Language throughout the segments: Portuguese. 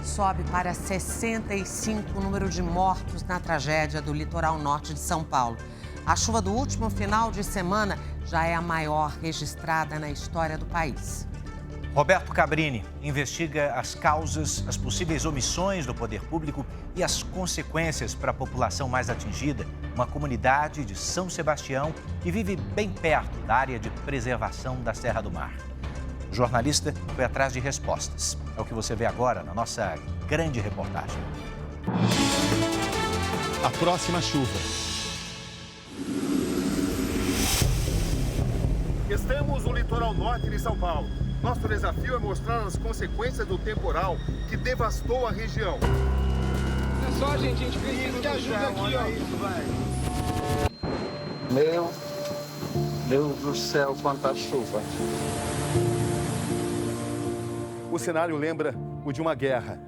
sobe para 65 o número de mortos na tragédia do litoral norte de São Paulo. A chuva do último final de semana já é a maior registrada na história do país. Roberto Cabrini investiga as causas, as possíveis omissões do poder público e as consequências para a população mais atingida, uma comunidade de São Sebastião que vive bem perto da área de preservação da Serra do Mar. O jornalista foi atrás de respostas. É o que você vê agora na nossa grande reportagem. A próxima chuva. Estamos no litoral norte de São Paulo. Nosso desafio é mostrar as consequências do temporal que devastou a região. É só, gente, a gente precisa de ajuda aqui, ó. Meu Deus do céu, quanta chuva. O cenário lembra o de uma guerra.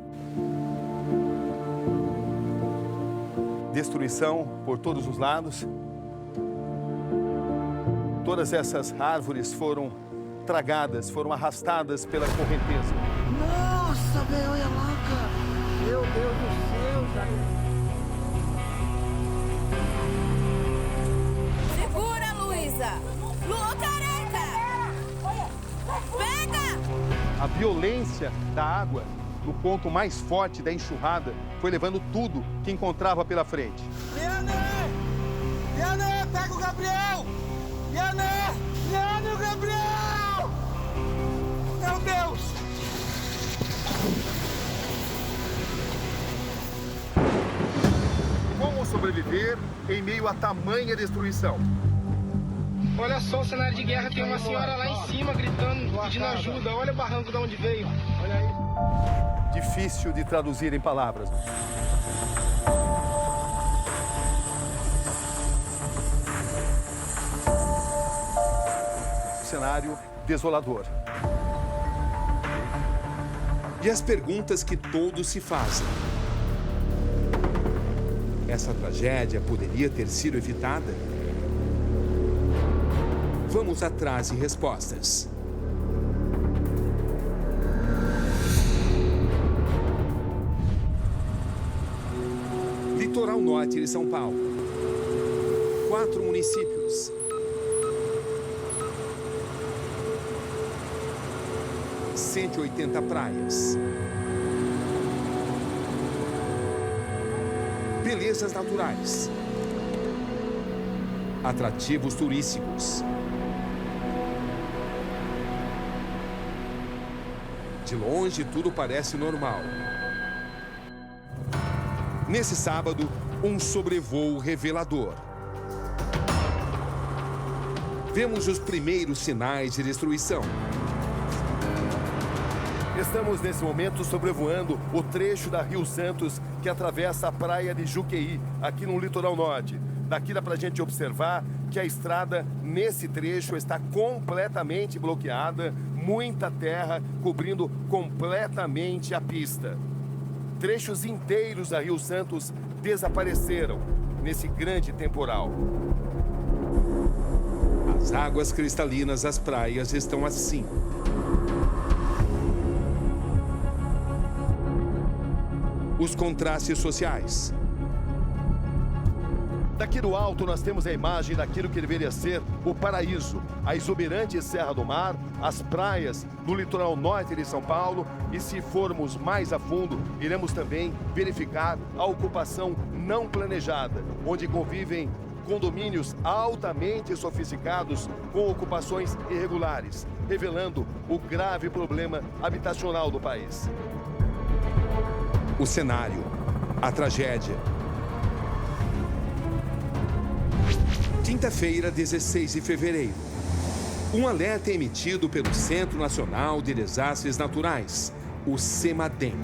Destruição por todos os lados. Todas essas árvores foram tragadas, foram arrastadas pela correnteza. Nossa, velho, olha lá, cara. Meu Deus do céu, Jair. Segura, Luísa. Lua careca. Pega! A violência da água, no ponto mais forte da enxurrada, foi levando tudo que encontrava pela frente. Liane, pega o Gabriel. Liane, o Gabriel. Meu Deus. Como sobreviver em meio a tamanha destruição? Olha só o cenário de guerra, tem uma senhora lá em cima gritando, pedindo ajuda. Olha o barranco de onde veio. Olha aí. Difícil de traduzir em palavras. Cenário desolador. E as perguntas que todos se fazem. Essa tragédia poderia ter sido evitada? Vamos atrás de respostas. Litoral norte de São Paulo. 4 municípios. 180 praias. Belezas naturais. Atrativos turísticos. De longe, tudo parece normal. Nesse sábado, um sobrevoo revelador. Vemos os primeiros sinais de destruição. Estamos nesse momento sobrevoando o trecho da Rio Santos que atravessa a praia de Juqueí, aqui no litoral norte. Daqui dá pra gente observar que a estrada nesse trecho está completamente bloqueada, muita terra cobrindo completamente a pista. Trechos inteiros da Rio Santos desapareceram nesse grande temporal. As águas cristalinas das praias estão assim. Os contrastes sociais. Daqui do alto nós temos a imagem daquilo que deveria ser o paraíso, a exuberante Serra do Mar, as praias do litoral norte de São Paulo e, se formos mais a fundo, iremos também verificar a ocupação não planejada, onde convivem condomínios altamente sofisticados com ocupações irregulares, revelando o grave problema habitacional do país. O cenário, a tragédia. Quinta-feira, 16 de fevereiro. Um alerta é emitido pelo Centro Nacional de Desastres Naturais, o CEMADEM.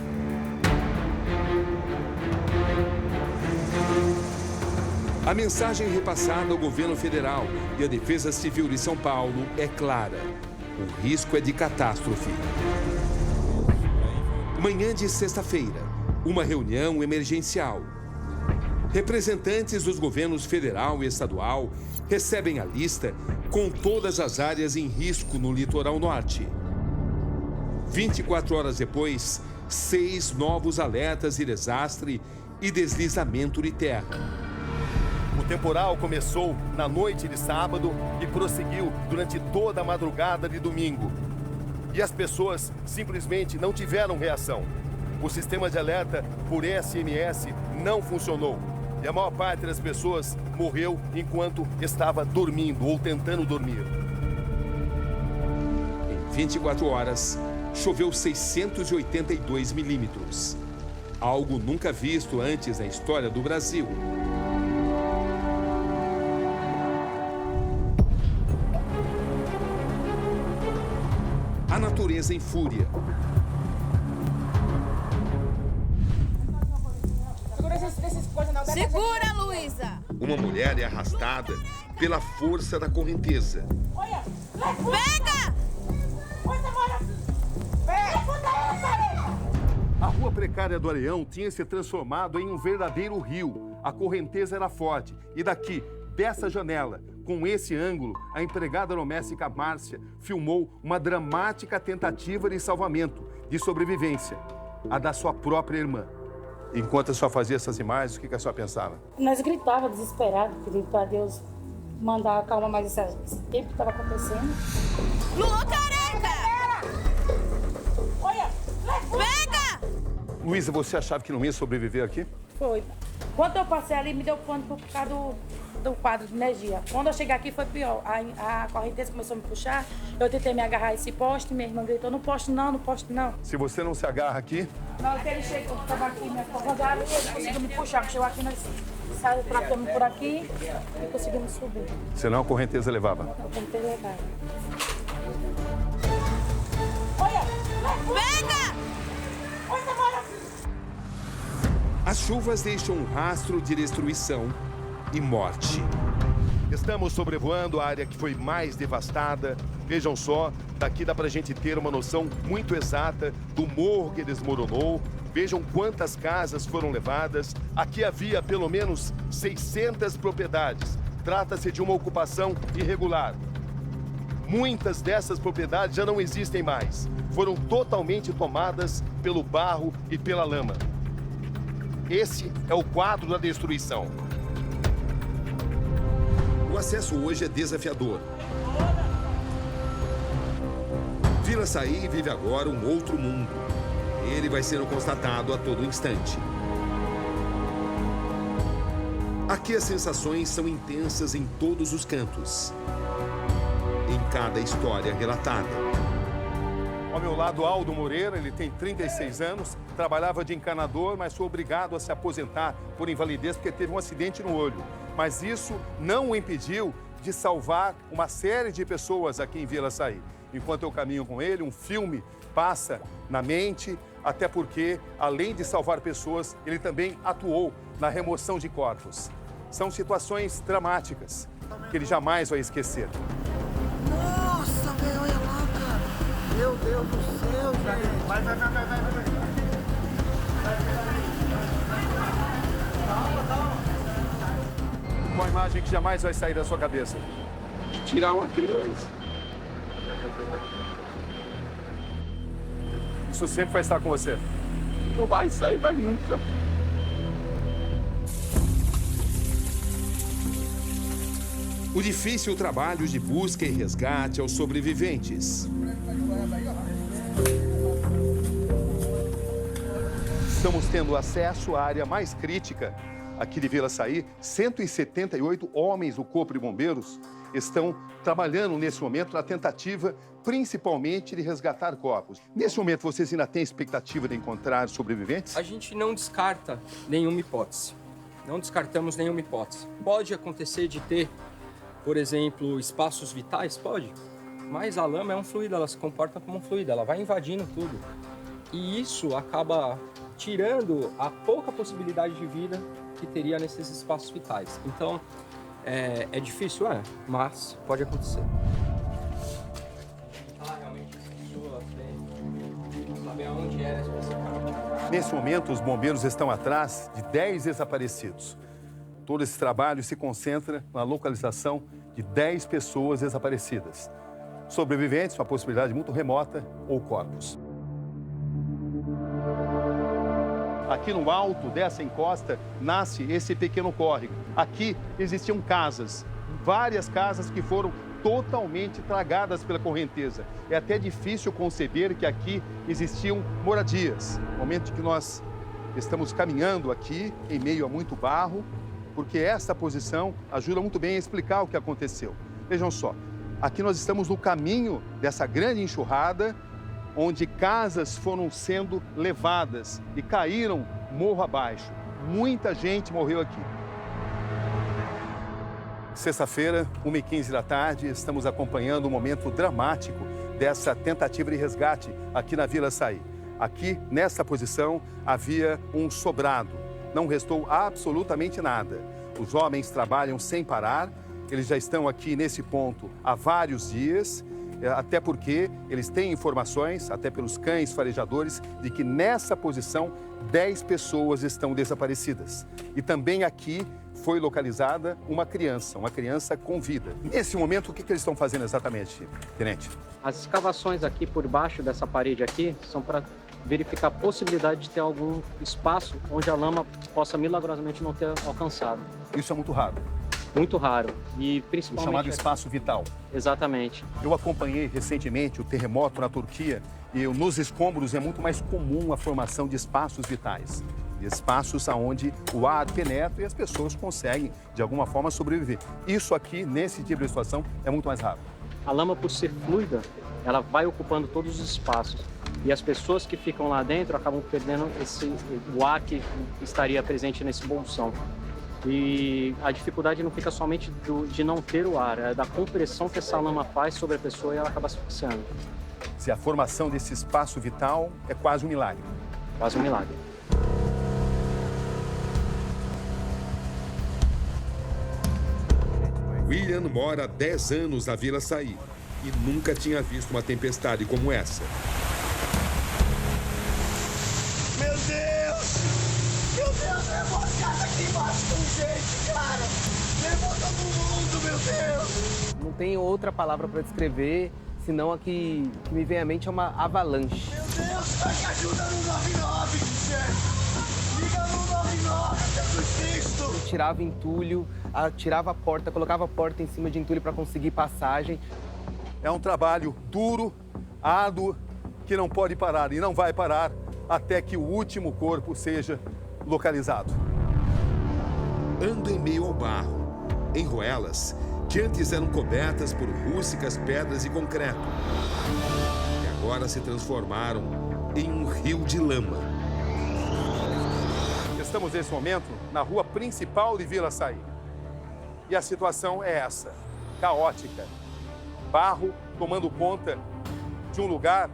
A mensagem repassada ao governo federal e à Defesa Civil de São Paulo é clara. O risco é de catástrofe. Manhã de sexta-feira, uma reunião emergencial. Representantes dos governos federal e estadual recebem a lista com todas as áreas em risco no litoral norte. 24 horas depois, 6 novos alertas de desastre e deslizamento de terra. O temporal começou na noite de sábado e prosseguiu durante toda a madrugada de domingo. E as pessoas simplesmente não tiveram reação. O sistema de alerta por SMS não funcionou. E a maior parte das pessoas morreu enquanto estava dormindo ou tentando dormir. Em 24 horas, choveu 682 milímetros. Algo nunca visto antes na história do Brasil. A natureza em fúria. Segura, Luísa! Uma mulher é arrastada pela força da correnteza. Pega! A rua precária do Areião tinha se transformado em um verdadeiro rio. A correnteza era forte. E daqui, dessa janela, com esse ângulo, a empregada doméstica Márcia filmou uma dramática tentativa de salvamento, de sobrevivência, a da sua própria irmã. Enquanto a senhora fazia essas imagens, o que a senhora pensava? Nós gritávamos desesperados, pedindo para Deus mandar acalmar mais esse tempo que estava acontecendo. Lua careca! Olha! Pega! Luísa, você achava que não ia sobreviver aqui? Foi. Quando eu passei ali, me deu pânico por causa do quadro de energia. Quando eu cheguei aqui, foi pior. A correnteza começou a me puxar, eu tentei me agarrar a esse poste, minha irmã gritou, não poste não, não poste não. Se você não se agarra aqui... Na hora que ele chegou, eu estava aqui, minha corrada, ele conseguiu me puxar. Chegou aqui, nós saímos tratando por aqui e conseguimos subir. Senão a correnteza levava. Eu tentei levar. Pega! As chuvas deixam um rastro de destruição e morte. Estamos sobrevoando a área que foi mais devastada. Vejam só, daqui dá pra gente ter uma noção muito exata do morro que desmoronou. Vejam quantas casas foram levadas. Aqui havia pelo menos 600 propriedades. Trata-se de uma ocupação irregular. Muitas dessas propriedades já não existem mais. Foram totalmente tomadas pelo barro e pela lama. Esse é o quadro da destruição. O acesso hoje é desafiador. Vila Saí vive agora um outro mundo. Ele vai sendo constatado a todo instante. Aqui as sensações são intensas em todos os cantos. Em cada história relatada. Ao meu lado, Aldo Moreira, ele tem 36 anos, trabalhava de encanador, mas foi obrigado a se aposentar por invalidez porque teve um acidente no olho. Mas isso não o impediu de salvar uma série de pessoas aqui em Vila Saí. Enquanto eu caminho com ele, um filme passa na mente, até porque, além de salvar pessoas, ele também atuou na remoção de corpos. São situações dramáticas que ele jamais vai esquecer. Nossa, velho, olha lá, cara. Meu Deus do céu, gente. Vai. Uma imagem que jamais vai sair da sua cabeça. Tirar uma criança. Isso sempre vai estar com você. Não vai sair mais nunca. O difícil trabalho de busca e resgate aos sobreviventes. Estamos tendo acesso à área mais crítica aqui de Vila Saí. 178 homens do Corpo de Bombeiros estão trabalhando nesse momento na tentativa, principalmente, de resgatar corpos. Nesse momento, vocês ainda têm expectativa de encontrar sobreviventes? A gente não descarta nenhuma hipótese. Não descartamos nenhuma hipótese. Pode acontecer de ter, por exemplo, espaços vitais? Pode. Mas a lama é um fluido, ela se comporta como um fluido, ela vai invadindo tudo. E isso acaba tirando a pouca possibilidade de vida que teria nesses espaços vitais. Então, é difícil, mas pode acontecer. Realmente, as pessoas não sabem aonde era especificamente. Nesse momento, os bombeiros estão atrás de 10 desaparecidos. Todo esse trabalho se concentra na localização de 10 pessoas desaparecidas. Sobreviventes, uma possibilidade muito remota, ou corpos. Aqui no alto dessa encosta nasce esse pequeno córrego. Aqui existiam casas, várias casas que foram totalmente tragadas pela correnteza. É até difícil conceber que aqui existiam moradias. No momento que nós estamos caminhando aqui, em meio a muito barro, porque essa posição ajuda muito bem a explicar o que aconteceu. Vejam só, aqui nós estamos no caminho dessa grande enxurrada, onde casas foram sendo levadas e caíram morro abaixo. Muita gente morreu aqui. Sexta-feira, 1h15 da tarde, estamos acompanhando um momento dramático dessa tentativa de resgate aqui na Vila Saí. Aqui, nessa posição, havia um sobrado. Não restou absolutamente nada. Os homens trabalham sem parar. Eles já estão aqui nesse ponto há vários dias, até porque eles têm informações, até pelos cães farejadores, de que nessa posição 10 pessoas estão desaparecidas. E também aqui foi localizada uma criança com vida. Nesse momento, o que eles estão fazendo exatamente, tenente? As escavações aqui por baixo dessa parede aqui são para verificar a possibilidade de ter algum espaço onde a lama possa milagrosamente não ter alcançado. Isso é muito raro. Muito raro. E principalmente... O chamado espaço vital. Exatamente. Eu acompanhei recentemente o terremoto na Turquia e nos escombros é muito mais comum a formação de espaços vitais. Espaços onde o ar penetra e as pessoas conseguem, de alguma forma, sobreviver. Isso aqui, nesse tipo de situação, é muito mais raro. A lama, por ser fluida, ela vai ocupando todos os espaços. E as pessoas que ficam lá dentro acabam perdendo o ar que estaria presente nesse bolsão. E a dificuldade não fica somente de não ter o ar, é da compressão que essa lama faz sobre a pessoa e ela acaba asfixiando. Se a formação desse espaço vital é quase um milagre. Quase um milagre. William mora há 10 anos na Vila Saí e nunca tinha visto uma tempestade como essa. Meu Deus! Meu Deus, levou a casa aqui embaixo com gente, cara! Levou todo mundo, meu Deus! Não tem outra palavra para descrever, senão a que me vem à mente é uma avalanche. Meu Deus, vai que ajuda no 99, gente! Liga no 99, Jesus Cristo! Eu tirava entulho, tirava a porta, colocava a porta em cima de entulho para conseguir passagem. É um trabalho duro, árduo, que não pode parar e não vai parar até que o último corpo seja localizado. Ando em meio ao barro, em ruelas que antes eram cobertas por rústicas pedras e concreto, que agora se transformaram em um rio de lama. Estamos nesse momento na rua principal de Vila Saí. E a situação é essa, caótica. Barro tomando conta de um lugar,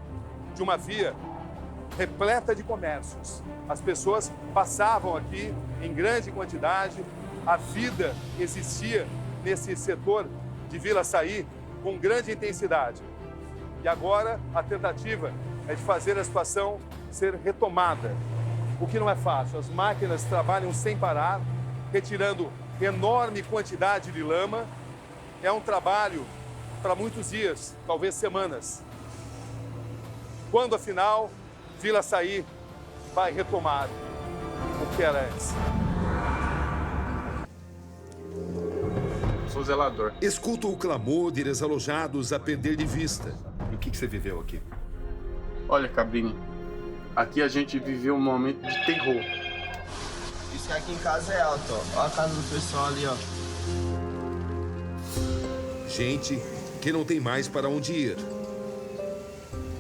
de uma via repleta de comércios. As pessoas passavam aqui em grande quantidade, a vida existia nesse setor de Vila Saí com grande intensidade. E agora a tentativa é de fazer a situação ser retomada, o que não é fácil. As máquinas trabalham sem parar, retirando enorme quantidade de lama. É um trabalho para muitos dias, talvez semanas. Quando, afinal, Vila Saí vai retomar o que era antes? Sou zelador. Escuto o clamor de desalojados a perder de vista. E o que você viveu aqui? Olha, Cabrini, aqui a gente viveu um momento de terror. Isso aqui em casa é alto, ó. Olha a casa do pessoal ali, ó. Gente que não tem mais para onde ir.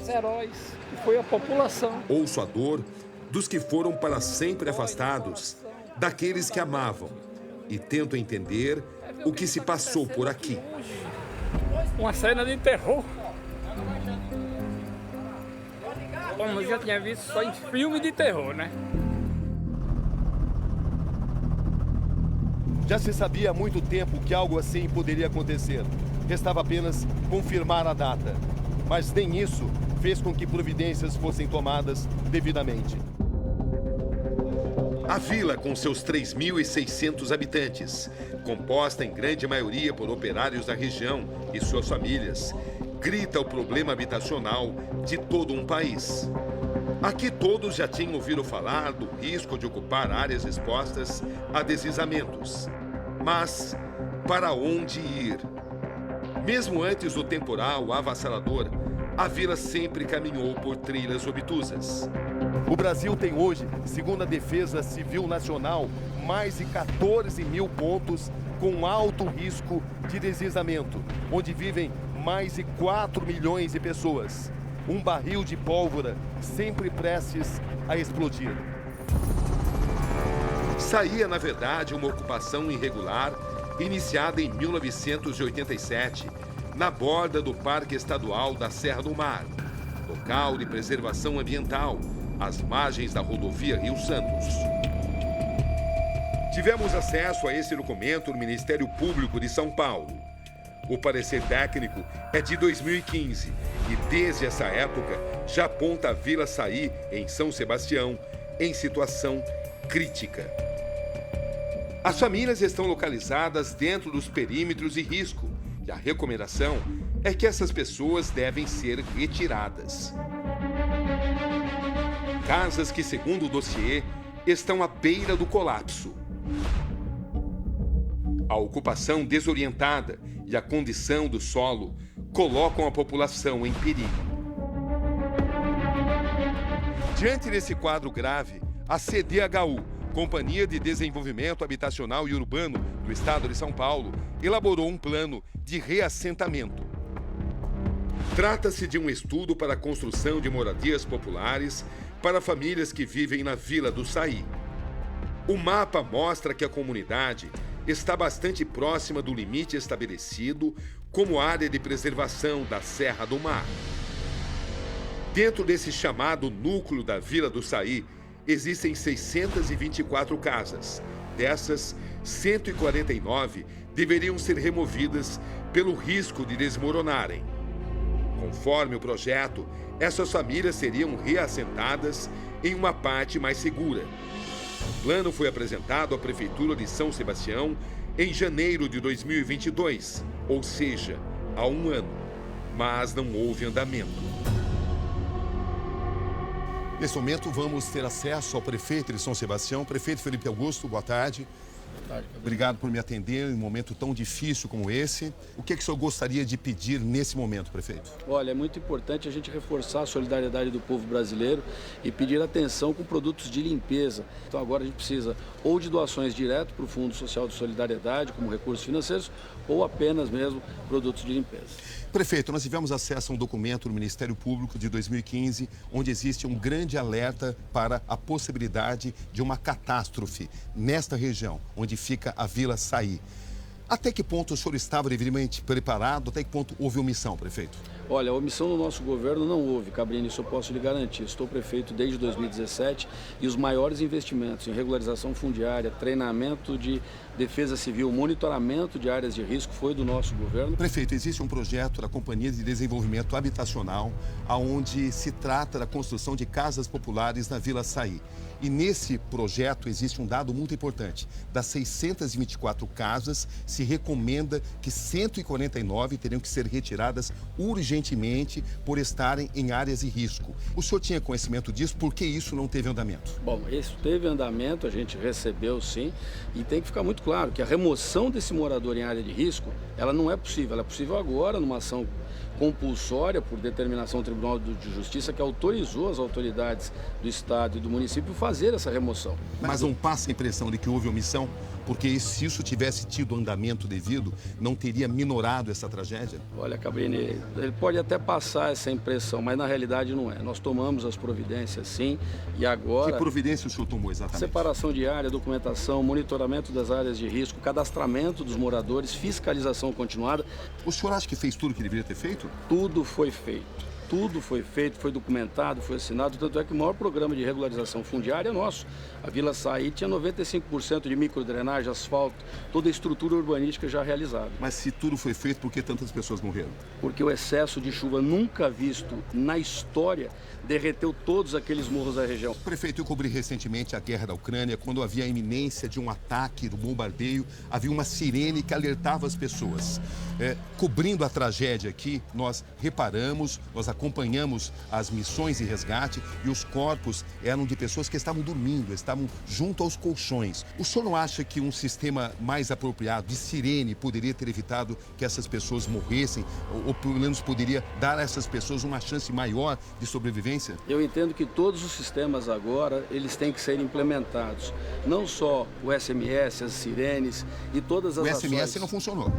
Os heróis, que foi a população. Ouço a dor dos que foram para sempre afastados, daqueles que amavam, e tento entender o que se passou por aqui. Uma cena de terror. Como eu já tinha visto só em filme de terror, né? Já se sabia há muito tempo que algo assim poderia acontecer. Restava apenas confirmar a data. Mas nem isso fez com que providências fossem tomadas devidamente. A vila, com seus 3.600 habitantes, composta em grande maioria por operários da região e suas famílias, grita o problema habitacional de todo um país. Aqui todos já tinham ouvido falar do risco de ocupar áreas expostas a deslizamentos. Mas para onde ir? Mesmo antes do temporal avassalador, a vila sempre caminhou por trilhas obtusas. O Brasil tem hoje, segundo a Defesa Civil Nacional, mais de 14 mil pontos com alto risco de deslizamento, onde vivem mais de 4 milhões de pessoas. Um barril de pólvora sempre prestes a explodir. Saía, na verdade, uma ocupação irregular iniciada em 1987, na borda do Parque Estadual da Serra do Mar, local de preservação ambiental, às margens da rodovia Rio Santos. Tivemos acesso a esse documento no Ministério Público de São Paulo. O parecer técnico é de 2015 e, desde essa época, já aponta a Vila Saí, em São Sebastião, em situação crítica. As famílias estão localizadas dentro dos perímetros de risco e a recomendação é que essas pessoas devem ser retiradas. Casas que, segundo o dossiê, estão à beira do colapso. A ocupação desorientada e a condição do solo colocam a população em perigo. Diante desse quadro grave, a CDHU, Companhia de Desenvolvimento Habitacional e Urbano do Estado de São Paulo, elaborou um plano de reassentamento. Trata-se de um estudo para a construção de moradias populares para famílias que vivem na Vila do Saí. O mapa mostra que a comunidade está bastante próxima do limite estabelecido como área de preservação da Serra do Mar. Dentro desse chamado núcleo da Vila do Saí, existem 624 casas. Dessas, 149 deveriam ser removidas pelo risco de desmoronarem. Conforme o projeto, essas famílias seriam reassentadas em uma parte mais segura. O plano foi apresentado à Prefeitura de São Sebastião em janeiro de 2022, ou seja, há um ano, mas não houve andamento. Nesse momento, vamos ter acesso ao prefeito de São Sebastião. Prefeito Felipe Augusto, boa tarde. Obrigado por me atender em um momento tão difícil como esse. O que o senhor gostaria de pedir nesse momento, prefeito? Olha, é muito importante a gente reforçar a solidariedade do povo brasileiro e pedir atenção com produtos de limpeza. Então agora a gente precisa ou de doações direto para o Fundo Social de Solidariedade, como recursos financeiros, ou apenas mesmo produtos de limpeza. Prefeito, nós tivemos acesso a um documento do Ministério Público de 2015, onde existe um grande alerta para a possibilidade de uma catástrofe nesta região, onde fica a Vila Saí. Até que ponto o senhor estava devidamente preparado? Até que ponto houve omissão, prefeito? Olha, a omissão no nosso governo não houve, Cabrini, isso eu posso lhe garantir. Estou prefeito desde 2017 e os maiores investimentos em regularização fundiária, treinamento de defesa civil, monitoramento de áreas de risco foi do nosso governo. Prefeito, existe um projeto da Companhia de Desenvolvimento Habitacional, onde se trata da construção de casas populares na Vila Saí. E nesse projeto existe um dado muito importante. Das 624 casas, se recomenda que 149 teriam que ser retiradas urgentemente por estarem em áreas de risco. O senhor tinha conhecimento disso? Por que isso não teve andamento? Bom, isso teve andamento, a gente recebeu sim, e tem que ficar muito claro que a remoção desse morador em área de risco, ela não é possível. Ela é possível agora numa ação compulsória por determinação do Tribunal de Justiça que autorizou as autoridades do Estado e do município fazer essa remoção. Mas não passa a impressão de que houve omissão? Porque se isso tivesse tido andamento devido, não teria minorado essa tragédia? Olha, Cabrini, ele pode até passar essa impressão, mas na realidade não é. Nós tomamos as providências sim e agora... Que providência o senhor tomou exatamente? Separação de área, documentação, monitoramento das áreas de risco, cadastramento dos moradores, fiscalização continuada. O senhor acha que fez tudo o que deveria ter feito? Tudo foi feito. Tudo foi feito, foi documentado, foi assinado, tanto é que o maior programa de regularização fundiária é nosso. A Vila Saí tinha 95% de microdrenagem, asfalto, toda a estrutura urbanística já realizada. Mas se tudo foi feito, por que tantas pessoas morreram? Porque o excesso de chuva nunca visto na história derreteu todos aqueles morros da região. Prefeito, eu cobri recentemente a guerra da Ucrânia, quando havia a iminência de um ataque, do bombardeio, havia uma sirene que alertava as pessoas. Cobrindo a tragédia aqui, nós reparamos, nós acompanhamos acompanhamos as missões e resgate e os corpos eram de pessoas que estavam dormindo, estavam junto aos colchões. O senhor não acha que um sistema mais apropriado de sirene poderia ter evitado que essas pessoas morressem ou pelo menos poderia dar a essas pessoas uma chance maior de sobrevivência? Eu entendo que todos os sistemas agora, eles têm que ser implementados. Não só o SMS, as sirenes e todas as ações. O SMS não funcionou.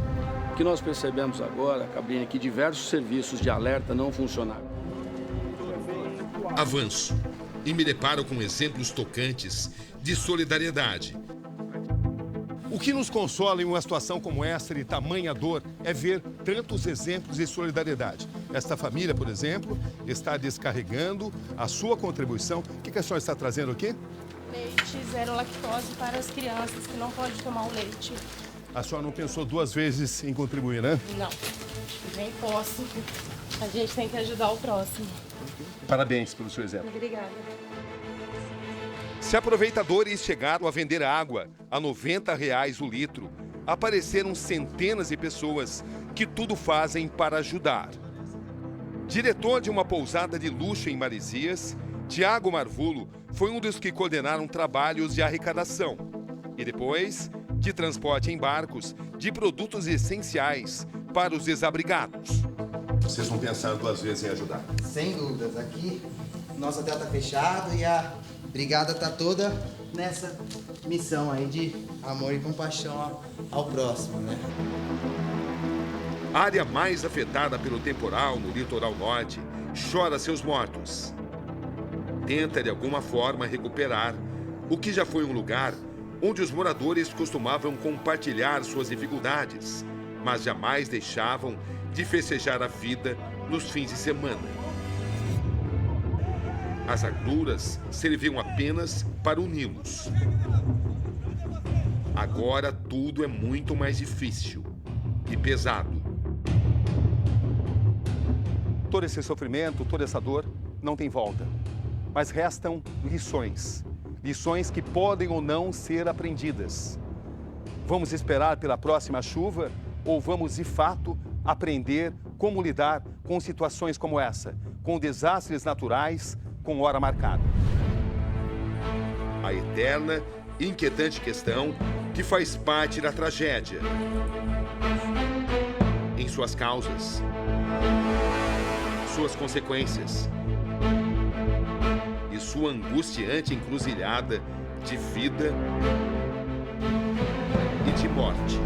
O que nós percebemos agora, Cabrini, é que diversos serviços de alerta não funcionaram. Avanço. E me deparo com exemplos tocantes de solidariedade. O que nos consola em uma situação como essa de tamanha dor é ver tantos exemplos de solidariedade. Esta família, por exemplo, está descarregando a sua contribuição. O que a senhora está trazendo aqui? Leite zero lactose para as crianças que não podem tomar o leite. A senhora não pensou duas vezes em contribuir, né? Não, nem posso. A gente tem que ajudar o próximo. Parabéns pelo seu exemplo. Obrigada. Se aproveitadores chegaram a vender água a R$ 90 o litro, apareceram centenas de pessoas que tudo fazem para ajudar. Diretor de uma pousada de luxo em Maresias, Tiago Marvulo foi um dos que coordenaram trabalhos de arrecadação e depois de transporte em barcos de produtos essenciais para os desabrigados. Vocês não pensaram duas vezes em ajudar? Sem dúvidas. Aqui, nosso hotel está fechado e a brigada está toda nessa missão aí de amor e compaixão ao próximo, né? A área mais afetada pelo temporal no litoral norte chora seus mortos. Tenta, de alguma forma, recuperar o que já foi um lugar onde os moradores costumavam compartilhar suas dificuldades, mas jamais deixavam de festejar a vida nos fins de semana. As agruras serviam apenas para uni-los. Agora tudo é muito mais difícil e pesado. Todo esse sofrimento, toda essa dor não tem volta, mas restam lições. Lições que podem ou não ser aprendidas. Vamos esperar pela próxima chuva ou vamos, de fato, aprender como lidar com situações como essa, com desastres naturais, com hora marcada? A eterna e inquietante questão que faz parte da tragédia. Em suas causas, suas consequências e sua angustiante encruzilhada de vida e de morte.